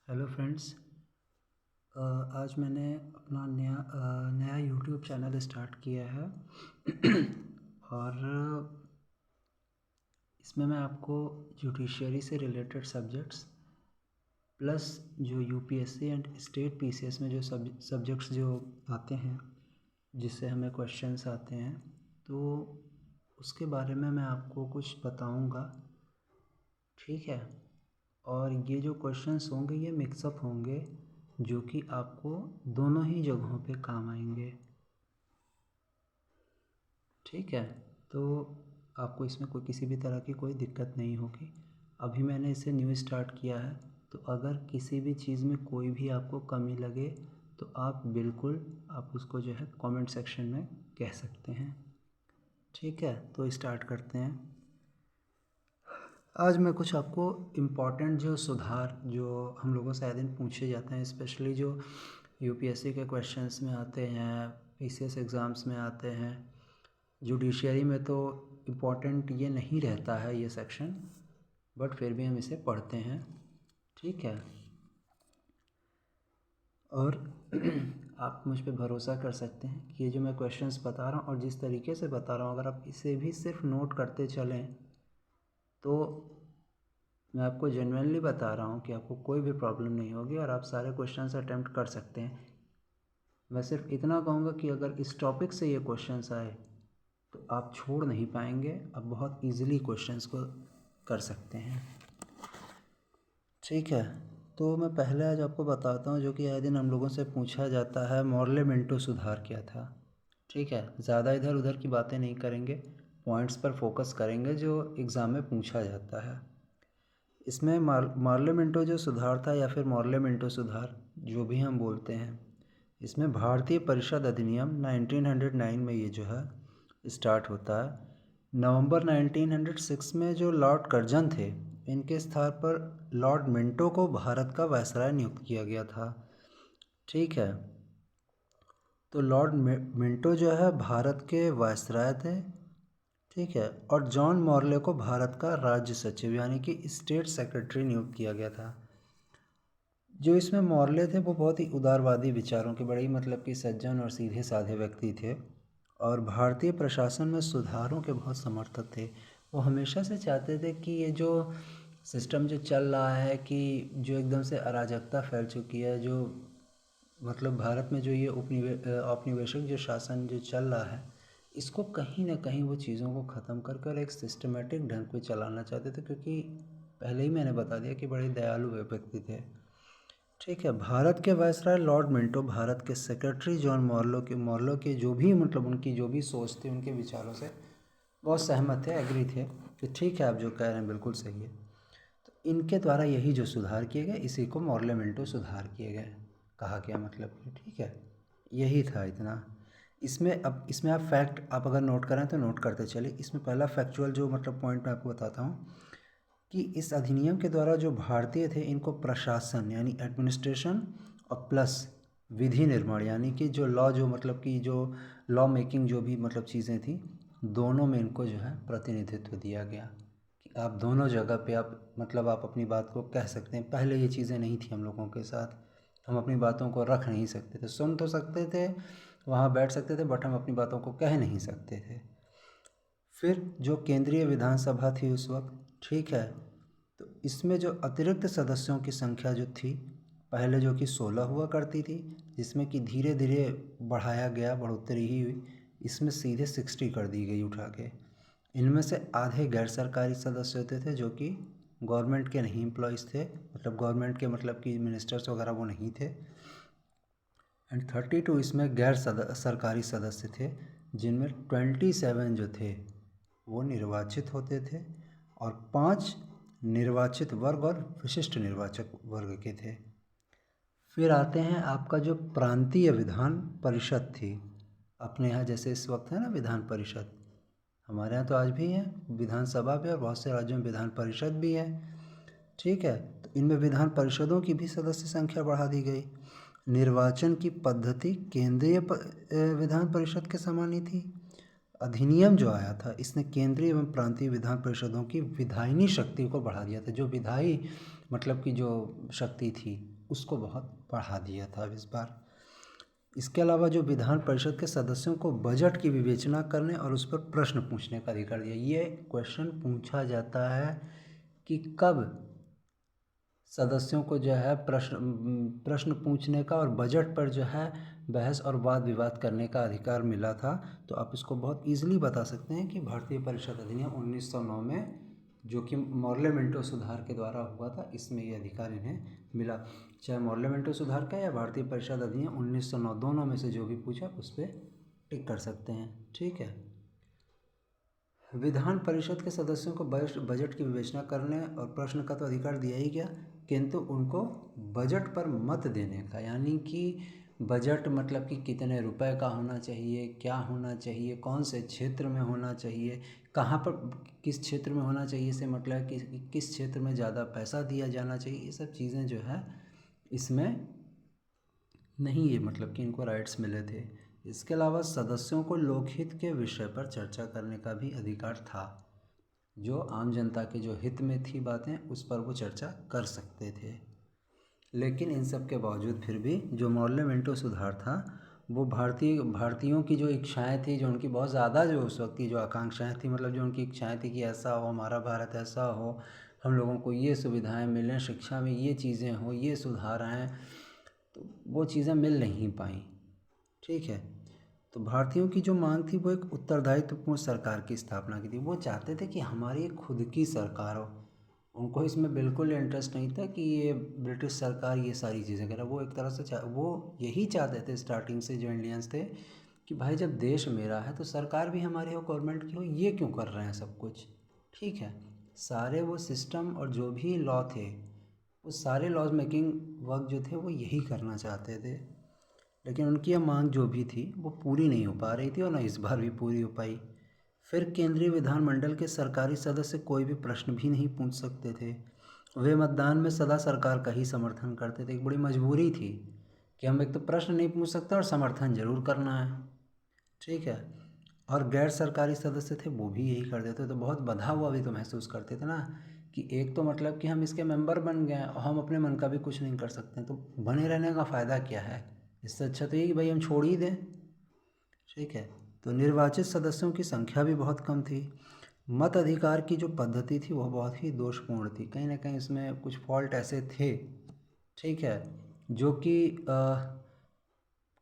Hello friends. आज मैंने अपना नया यूट्यूब चैनल स्टार्ट किया है और इसमें मैं आपको जुडिशरी से रिलेटेड सब्जेक्ट्स प्लस जो यूपीएससी एंड स्टेट पीसीएस में जो सब्जेक्ट्स जो आते हैं जिससे हमें क्वेश्चंस आते हैं तो उसके बारे में मैं आपको कुछ बताऊंगा। ठीक है। और ये जो क्वेश्चंस होंगे ये मिक्सअप होंगे जो कि आपको दोनों ही जगहों पे काम आएंगे। ठीक है। तो आपको इसमें कोई किसी भी तरह की कोई दिक्कत नहीं होगी। अभी मैंने इसे न्यू स्टार्ट किया है तो अगर किसी भी चीज़ में कोई भी आपको कमी लगे तो आप बिल्कुल आप उसको जो है कमेंट सेक्शन में कह सकते हैं। ठीक है, तो स्टार्ट करते हैं। आज मैं कुछ आपको इम्पॉर्टेंट जो सुधार जो हम लोगों से आए दिन पूछे जाते हैं, स्पेशली जो यूपीएससी के क्वेश्चंस में आते हैं, पीसीएस एग्ज़ाम्स में आते हैं। जुडिशरी में तो इम्पॉर्टेंट ये नहीं रहता है ये सेक्शन, बट फिर भी हम इसे पढ़ते हैं। ठीक है। और आप मुझ पे भरोसा कर सकते हैं कि ये जो मैं क्वेश्चंस बता रहा हूँ और जिस तरीके से बता रहा हूँ, अगर आप इसे भी सिर्फ नोट करते चलें तो मैं आपको जेन्युइनली बता रहा हूँ कि आपको कोई भी प्रॉब्लम नहीं होगी और आप सारे क्वेश्चंस अटेम्प्ट कर सकते हैं। मैं सिर्फ इतना कहूँगा कि अगर इस टॉपिक से ये क्वेश्चंस आए तो आप छोड़ नहीं पाएंगे, आप बहुत इजीली क्वेश्चंस को कर सकते हैं। ठीक है। तो मैं पहले आज आपको बताता हूँ जो कि आए दिन हम लोगों से पूछा जाता है, मॉर्ले मिंटो सुधार क्या था। ठीक है, ज़्यादा इधर उधर की बातें नहीं करेंगे, पॉइंट्स पर फोकस करेंगे जो एग्ज़ाम में पूछा जाता है। इसमें मार्ले मिंटो जो सुधार था या फिर मॉर्ले मिंटो सुधार जो भी हम बोलते हैं, इसमें भारतीय परिषद अधिनियम 1909 में ये जो है स्टार्ट होता है। नवंबर 1906 में जो लॉर्ड कर्जन थे, इनके स्थान पर लॉर्ड मिंटो को भारत का वायसराय नियुक्त किया गया था। ठीक है। तो लॉर्ड मिंटो जो है भारत के वायसराय थे। ठीक है। और जॉन मॉर्ले को भारत का राज्य सचिव यानी कि स्टेट सेक्रेटरी नियुक्त किया गया था। जो इसमें मॉर्ले थे वो बहुत ही उदारवादी विचारों के, बड़े ही मतलब कि सज्जन और सीधे साधे व्यक्ति थे और भारतीय प्रशासन में सुधारों के बहुत समर्थक थे। वो हमेशा से चाहते थे कि ये जो सिस्टम जो चल रहा है कि जो एकदम से अराजकता फैल चुकी है, जो मतलब भारत में जो ये औपनिवेशिक जो शासन जो चल रहा है, इसको कहीं ना कहीं वो चीज़ों को ख़त्म कर कर एक सिस्टमेटिक ढंग पे चलाना चाहते थे, क्योंकि पहले ही मैंने बता दिया कि बड़े दयालु व्यक्ति थे। ठीक है। भारत के वायसराय लॉर्ड मिंटो भारत के सेक्रेटरी जॉन मॉर्लो के जो भी मतलब उनकी जो भी सोच थी, उनके विचारों से बहुत सहमत थे, एग्री थे कि ठीक है आप जो कह रहे हैं बिल्कुल सही है। तो इनके द्वारा यही जो सुधार किए गए, इसी को मॉर्ले मिंटो सुधार किए गए कहा गया, मतलब कि ठीक है, यही था इतना। इसमें आप फैक्ट आप अगर नोट करें तो नोट करते चलिए। इसमें पहला फैक्चुअल जो मतलब पॉइंट मैं आपको बताता हूँ कि इस अधिनियम के द्वारा जो भारतीय थे इनको प्रशासन यानी एडमिनिस्ट्रेशन और प्लस विधि निर्माण यानी कि जो लॉ जो मतलब कि जो लॉ मेकिंग जो भी मतलब चीज़ें थी, दोनों में इनको जो है प्रतिनिधित्व दिया गया कि आप दोनों जगह पे आप मतलब आप अपनी बात को कह सकते हैं। पहले ये चीज़ें नहीं थी हम लोगों के साथ, हम अपनी बातों को रख नहीं सकते थे, सुन तो सकते थे, वहाँ बैठ सकते थे, बट हम अपनी बातों को कह नहीं सकते थे। फिर जो केंद्रीय विधानसभा थी उस वक्त, ठीक है, तो इसमें जो अतिरिक्त सदस्यों की संख्या जो थी, पहले जो कि 16 हुआ करती थी, जिसमें कि धीरे धीरे बढ़ाया गया, बढ़ोतरी ही हुई, इसमें सीधे 60 कर दी गई उठा के। इनमें से आधे गैर सरकारी सदस्य होते थे जो कि गवर्नमेंट के नहीं एम्प्लॉयज़ थे, मतलब गवर्नमेंट के मतलब कि मिनिस्टर्स वगैरह वो नहीं थे। एंड 32 इसमें गैर सरकारी सदस्य थे, जिनमें 27 जो थे वो निर्वाचित होते थे और 5 निर्वाचित वर्ग और विशिष्ट निर्वाचक वर्ग के थे। फिर आते हैं आपका जो प्रांतीय विधान परिषद थी। अपने यहाँ जैसे इस वक्त है ना विधान परिषद, हमारे यहाँ तो आज भी है विधानसभा भी और बहुत से राज्यों में विधान परिषद भी है। ठीक है। तो इनमें विधान परिषदों की भी सदस्य संख्या बढ़ा दी गई। निर्वाचन की पद्धति केंद्रीय विधान परिषद के समान ही थी। अधिनियम जो आया था इसने केंद्रीय एवं प्रांतीय विधान परिषदों की विधायिनी शक्ति को बढ़ा दिया था। जो विधायी मतलब की जो शक्ति थी उसको बहुत बढ़ा दिया था इस बार। इसके अलावा जो विधान परिषद के सदस्यों को बजट की विवेचना करने और उस पर प्रश्न पूछने का अधिकार दिया। ये क्वेश्चन पूछा जाता है कि कब सदस्यों को जो है प्रश्न पूछने का और बजट पर जो है बहस और वाद विवाद करने का अधिकार मिला था। तो आप इसको बहुत ईजिली बता सकते हैं कि भारतीय परिषद अधिनियम 1909 में, जो कि मॉर्ले मिंटो सुधार के द्वारा हुआ था, इसमें ये अधिकार इन्हें मिला। चाहे मॉर्ले मिंटो सुधार का या भारतीय परिषद अधिनियम 1909, दोनों में से जो भी पूछा उस पर टिक कर सकते हैं। ठीक है। विधान परिषद के सदस्यों को बजट की विवेचना करने और प्रश्न का तो अधिकार दिया ही गया, किंतु उनको बजट पर मत देने का, यानी कि बजट मतलब कि कितने रुपए का होना चाहिए, क्या होना चाहिए, कौन से क्षेत्र में होना चाहिए, कहाँ पर किस क्षेत्र में होना चाहिए, से मतलब कि किस क्षेत्र में ज़्यादा पैसा दिया जाना चाहिए, ये सब चीज़ें जो है इसमें नहीं, ये मतलब कि इनको राइट्स मिले थे। इसके अलावा सदस्यों को लोकहित के विषय पर चर्चा करने का भी अधिकार था। जो आम जनता के जो हित में थी बातें, उस पर वो चर्चा कर सकते थे। लेकिन इन सब के बावजूद फिर भी जो मॉर्ले मिंटो सुधार था, वो भारतीयों की जो इच्छाएं थी, जो उनकी बहुत ज़्यादा जो उस वक्त की जो आकांक्षाएं थी, मतलब जो उनकी इच्छाएं थी कि ऐसा हो, हमारा भारत ऐसा हो, हम लोगों को ये सुविधाएं मिलें, शिक्षा में ये चीज़ें हो, ये सुधार आएँ, तो वो चीज़ें मिल नहीं पाई। ठीक है। तो भारतीयों की जो मांग थी वो एक उत्तरदायित्वपूर्ण सरकार की स्थापना की थी। वो चाहते थे कि हमारी खुद की सरकार हो। उनको इसमें बिल्कुल इंटरेस्ट नहीं था कि ये ब्रिटिश सरकार ये सारी चीज़ें करे। वो एक तरह से वो यही चाहते थे स्टार्टिंग से, जो इंडियंस थे, कि भाई जब देश मेरा है तो सरकार भी हमारी हो, गवर्नमेंट की हो, ये क्यों कर रहे हैं सब कुछ। ठीक है। सारे वो सिस्टम और जो भी लॉ थे, वो सारे लॉज मेकिंग वर्क जो थे वो यही करना चाहते थे। लेकिन उनकी यह मांग जो भी थी वो पूरी नहीं हो पा रही थी, और न इस बार भी पूरी हो पाई। फिर केंद्रीय विधानमंडल के सरकारी सदस्य कोई भी प्रश्न भी नहीं पूछ सकते थे। वे मतदान में सदा सरकार का ही समर्थन करते थे। एक बड़ी मजबूरी थी कि हम एक तो प्रश्न नहीं पूछ सकते और समर्थन जरूर करना है। ठीक है। और गैर सरकारी सदस्य थे वो भी यही करते थे। तो बहुत बंधा हुआ भी तो महसूस करते थे ना, कि एक तो मतलब कि हम इसके मेंबर बन गए और हम अपने मन का भी कुछ नहीं कर सकते, तो बने रहने का फ़ायदा क्या है। इससे अच्छा तो ये कि भाई हम छोड़ ही दें। ठीक है। तो निर्वाचित सदस्यों की संख्या भी बहुत कम थी। मत अधिकार की जो पद्धति थी वह बहुत ही दोषपूर्ण थी। कहीं ना कहीं इसमें कुछ फॉल्ट ऐसे थे, ठीक है, जो कि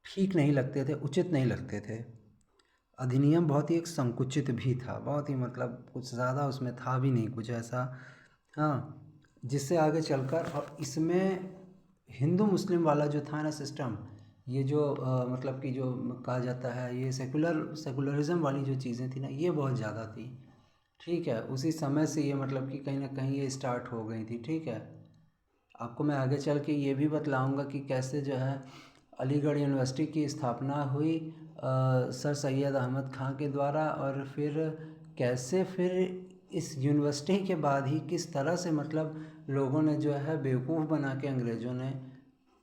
ठीक नहीं लगते थे, उचित नहीं लगते थे। अधिनियम बहुत ही एक संकुचित भी था, बहुत ही मतलब कुछ ज़्यादा उसमें था भी नहीं कुछ ऐसा। हाँ, जिससे आगे चलकर, और इसमें हिंदू मुस्लिम वाला जो था ना सिस्टम, ये जो मतलब कि जो कहा जाता है, ये सेकुलरिज्म वाली जो चीज़ें थी ना, ये बहुत ज़्यादा थी। ठीक है। उसी समय से ये मतलब कि कहीं ना कहीं ये स्टार्ट हो गई थी। ठीक है। आपको मैं आगे चल के ये भी बतलाऊँगा कि कैसे जो है अलीगढ़ यूनिवर्सिटी की स्थापना हुई सर सैयद अहमद ख़ान के द्वारा, और फिर कैसे फिर इस यूनिवर्सिटी के बाद ही किस तरह से मतलब लोगों ने जो है बेवकूफ़ बना के, अंग्रेज़ों ने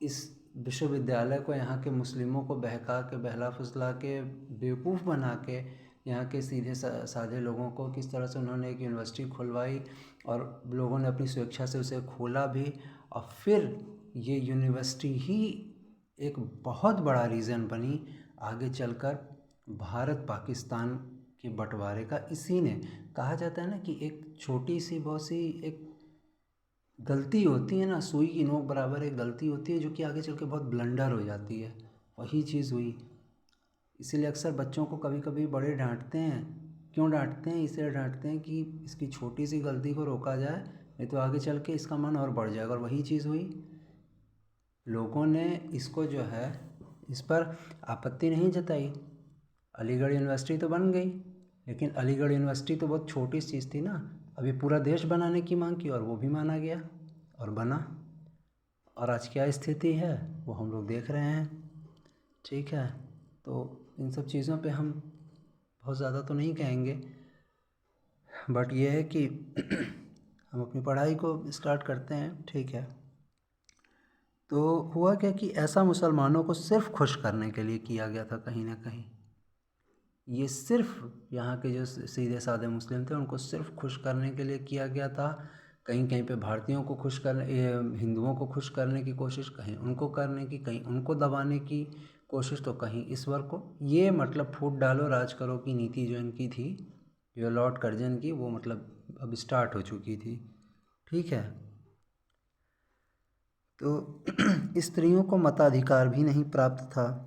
इस विश्वविद्यालय को यहाँ के मुस्लिमों को बहका के, बहला फुसला के, बेवकूफ़ बना के यहाँ के सीधे साधे लोगों को किस तरह से उन्होंने एक यूनिवर्सिटी खुलवाई, और लोगों ने अपनी स्वेच्छा से उसे खोला भी। और फिर ये यूनिवर्सिटी ही एक बहुत बड़ा रीज़न बनी आगे चलकर भारत पाकिस्तान के बंटवारे का। इसी ने, कहा जाता है ना कि एक छोटी सी बहुत सी एक गलती होती है ना, सुई की नोक बराबर एक गलती होती है, जो कि आगे चल के बहुत ब्लंडर हो जाती है। वही चीज़ हुई। इसीलिए अक्सर बच्चों को कभी कभी बड़े डांटते हैं। क्यों डांटते हैं? इसलिए डांटते हैं कि इसकी छोटी सी गलती को रोका जाए, नहीं तो आगे चल के इसका मन और बढ़ जाएगा। और वही चीज़ हुई। लोगों ने इसको जो है, इस पर आपत्ति नहीं जताई। अलीगढ़ यूनिवर्सिटी तो बन गई, लेकिन अलीगढ़ यूनिवर्सिटी तो बहुत छोटी चीज़ थी ना। अभी पूरा देश बनाने की मांग की, और वो भी माना गया और बना। और आज क्या स्थिति है वो हम लोग देख रहे हैं। ठीक है। तो इन सब चीज़ों पे हम बहुत ज़्यादा तो नहीं कहेंगे, बट ये है कि हम अपनी पढ़ाई को स्टार्ट करते हैं। ठीक है। तो हुआ क्या कि ऐसा मुसलमानों को सिर्फ खुश करने के लिए किया गया था। कहीं ना कहीं ये सिर्फ यहाँ के जो सीधे साधे मुस्लिम थे उनको सिर्फ खुश करने के लिए किया गया था। कहीं कहीं पे भारतीयों को खुश करने, हिंदुओं को खुश करने की कोशिश, कहीं उनको करने की, कहीं उनको दबाने की कोशिश, तो कहीं इस वर्ग को। ये मतलब फूट डालो राज करो की नीति जो इनकी थी, जो लॉर्ड कर्जन की, वो मतलब अब स्टार्ट हो चुकी थी। ठीक है, तो स्त्रियों को मताधिकार भी नहीं प्राप्त था,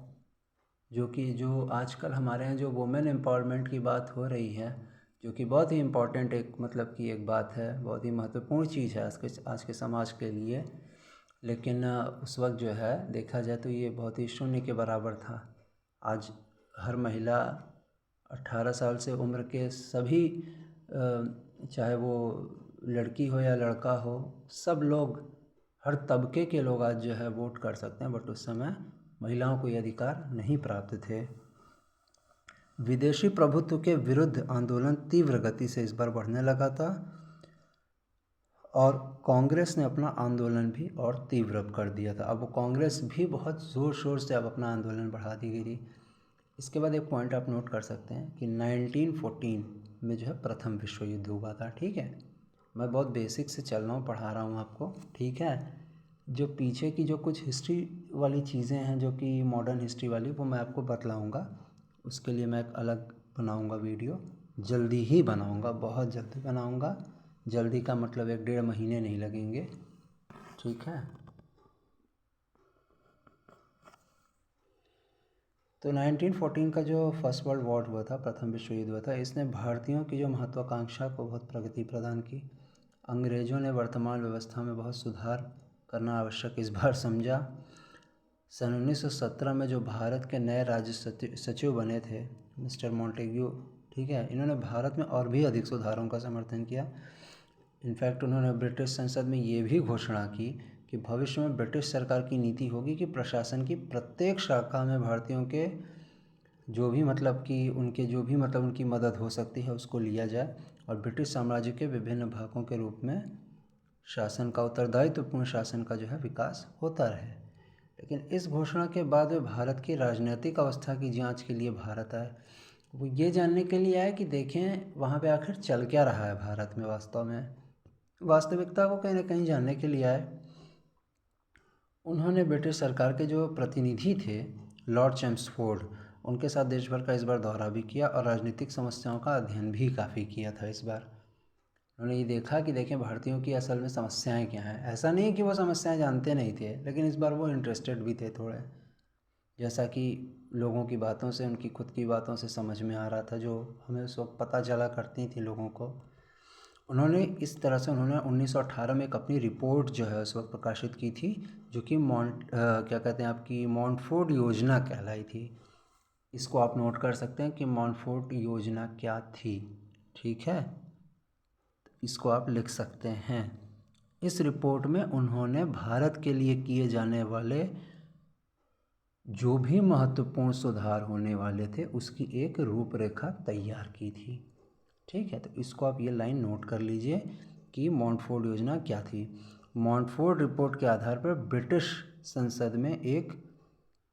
जो आजकल हमारे यहाँ जो वुमेन एम्पावरमेंट की बात हो रही है, जो कि बहुत ही इम्पॉर्टेंट एक मतलब कि एक बात है, बहुत ही महत्वपूर्ण चीज़ है आज के समाज के लिए। लेकिन उस वक्त जो है देखा जाए तो ये बहुत ही शून्य के बराबर था। आज हर महिला 18 साल से उम्र के सभी, चाहे वो लड़की हो या लड़का हो, सब लोग, हर तबके के लोग आज जो है वोट कर सकते हैं। बट उस समय महिलाओं को ये अधिकार नहीं प्राप्त थे। विदेशी प्रभुत्व के विरुद्ध आंदोलन तीव्र गति से इस बार बढ़ने लगा था और कांग्रेस ने अपना आंदोलन भी और तीव्र कर दिया था। अब वो कांग्रेस भी बहुत ज़ोर शोर से अब अपना आंदोलन बढ़ा दी गई थी। इसके बाद एक पॉइंट आप नोट कर सकते हैं कि 1914 में जो है प्रथम विश्व युद्ध हुआ था। ठीक है, मैं बहुत बेसिक से चल रहा हूँ, पढ़ा रहा हूँ आपको। ठीक है, जो पीछे की जो कुछ हिस्ट्री वाली चीज़ें हैं, जो कि मॉडर्न हिस्ट्री वाली, वो मैं आपको बतलाऊँगा। उसके लिए मैं एक अलग बनाऊँगा वीडियो, जल्दी ही बनाऊँगा, बहुत जल्दी बनाऊँगा। जल्दी का मतलब 1-1.5 महीने नहीं लगेंगे। ठीक है, तो 1914 का जो फर्स्ट वर्ल्ड वॉर हुआ था, प्रथम विश्व युद्ध हुआ था, इसने भारतीयों की जो महत्वाकांक्षा को बहुत प्रगति प्रदान की। अंग्रेज़ों ने वर्तमान व्यवस्था में बहुत सुधार करना आवश्यक इस बार समझा। सन 1917 में जो भारत के नए राज्य सचिव बने थे, मिस्टर मॉन्टेग्यू, ठीक है, इन्होंने भारत में और भी अधिक सुधारों का समर्थन किया। इनफैक्ट उन्होंने ब्रिटिश संसद में ये भी घोषणा की कि भविष्य में ब्रिटिश सरकार की नीति होगी कि प्रशासन की प्रत्येक शाखा में भारतीयों के जो भी मतलब कि उनके जो भी मतलब उनकी मदद हो सकती है उसको लिया जाए, और ब्रिटिश साम्राज्य के विभिन्न भागों के रूप में शासन का उत्तरदायित्वपूर्ण शासन का जो है विकास होता रहे। लेकिन इस घोषणा के बाद वे भारत की राजनीतिक अवस्था की जांच के लिए भारत आए। वो ये जानने के लिए आए कि देखें वहाँ पे आखिर चल क्या रहा है भारत में, वास्तव में वास्तविकता को कहीं ना कहीं जानने के लिए आए। उन्होंने ब्रिटिश सरकार के जो प्रतिनिधि थे, लॉर्ड चेम्सफोर्ड, उनके साथ देश भर का इस बार दौरा भी किया और राजनीतिक समस्याओं का अध्ययन भी काफ़ी किया था। इस बार उन्होंने ये देखा कि देखें भारतीयों की असल में समस्याएं क्या हैं। ऐसा नहीं है कि वो समस्याएं जानते नहीं थे, लेकिन इस बार वो इंटरेस्टेड भी थे थोड़े, जैसा कि लोगों की बातों से, उनकी खुद की बातों से समझ में आ रहा था, जो हमें उस वक्त पता चला करती थी लोगों को। उन्होंने इस तरह से 1918 में एक अपनी रिपोर्ट जो है उस वक्त प्रकाशित की थी, जो कि क्या कहते हैं आपकी मॉन्टफोर्ड योजना कहलाई थी। इसको आप नोट कर सकते हैं कि मॉन्टफोर्ड योजना क्या थी। ठीक है, इसको आप लिख सकते हैं। इस रिपोर्ट में उन्होंने भारत के लिए किए जाने वाले जो भी महत्वपूर्ण सुधार होने वाले थे उसकी एक रूपरेखा तैयार की थी। ठीक है, तो इसको आप ये लाइन नोट कर लीजिए कि मॉन्टफोर्ड योजना क्या थी। मॉन्टफोर्ड रिपोर्ट के आधार पर ब्रिटिश संसद में एक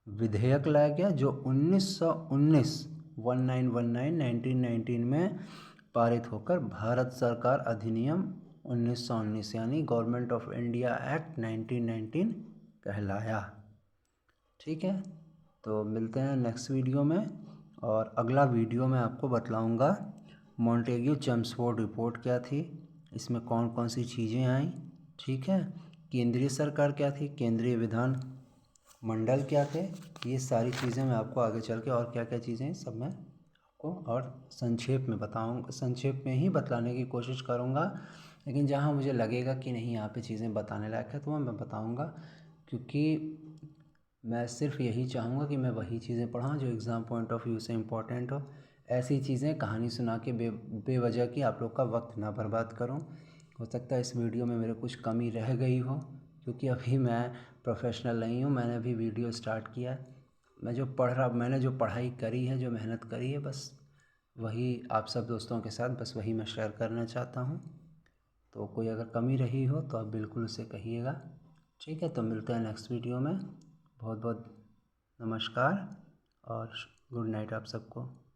विधेयक लाया गया जो 1919 में पारित होकर भारत सरकार अधिनियम 1919 यानी गवर्नमेंट ऑफ इंडिया एक्ट 1919 कहलाया। ठीक है, तो मिलते हैं नेक्स्ट वीडियो में, और अगला वीडियो में आपको बतलाऊंगा मॉन्टेग्यू चेम्सफोर्ड रिपोर्ट क्या थी, इसमें कौन कौन सी चीज़ें आई। ठीक है, केंद्रीय सरकार क्या थी, केंद्रीय विधान मंडल क्या थे, ये सारी चीज़ें मैं आपको आगे चल के, और क्या क्या चीज़ें सब मैं आपको और संक्षेप में बताऊंगा, संक्षेप में ही बतलाने की कोशिश करूंगा। लेकिन जहाँ मुझे लगेगा कि नहीं यहाँ पे चीज़ें बताने लायक है तो मैं बताऊंगा, क्योंकि मैं सिर्फ यही चाहूँगा कि मैं वही चीज़ें पढ़ाऊँ जो एग्ज़ाम पॉइंट ऑफ व्यू से इम्पोर्टेंट हो। ऐसी चीज़ें कहानी सुना के बेवजह की आप लोग का वक्त ना बर्बाद करूँ। हो सकता है इस वीडियो में मेरे कुछ कमी रह गई हो, क्योंकि अभी मैं प्रोफेशनल नहीं हूँ, मैंने अभी वीडियो स्टार्ट किया है। मैंने जो पढ़ाई करी है, जो मेहनत करी है, बस वही आप सब दोस्तों के साथ बस वही मैं शेयर करना चाहता हूँ। तो कोई अगर कमी रही हो तो आप बिल्कुल उसे कहिएगा। ठीक है, तो मिलते हैं नेक्स्ट वीडियो में। बहुत बहुत नमस्कार और गुड नाइट आप सबको।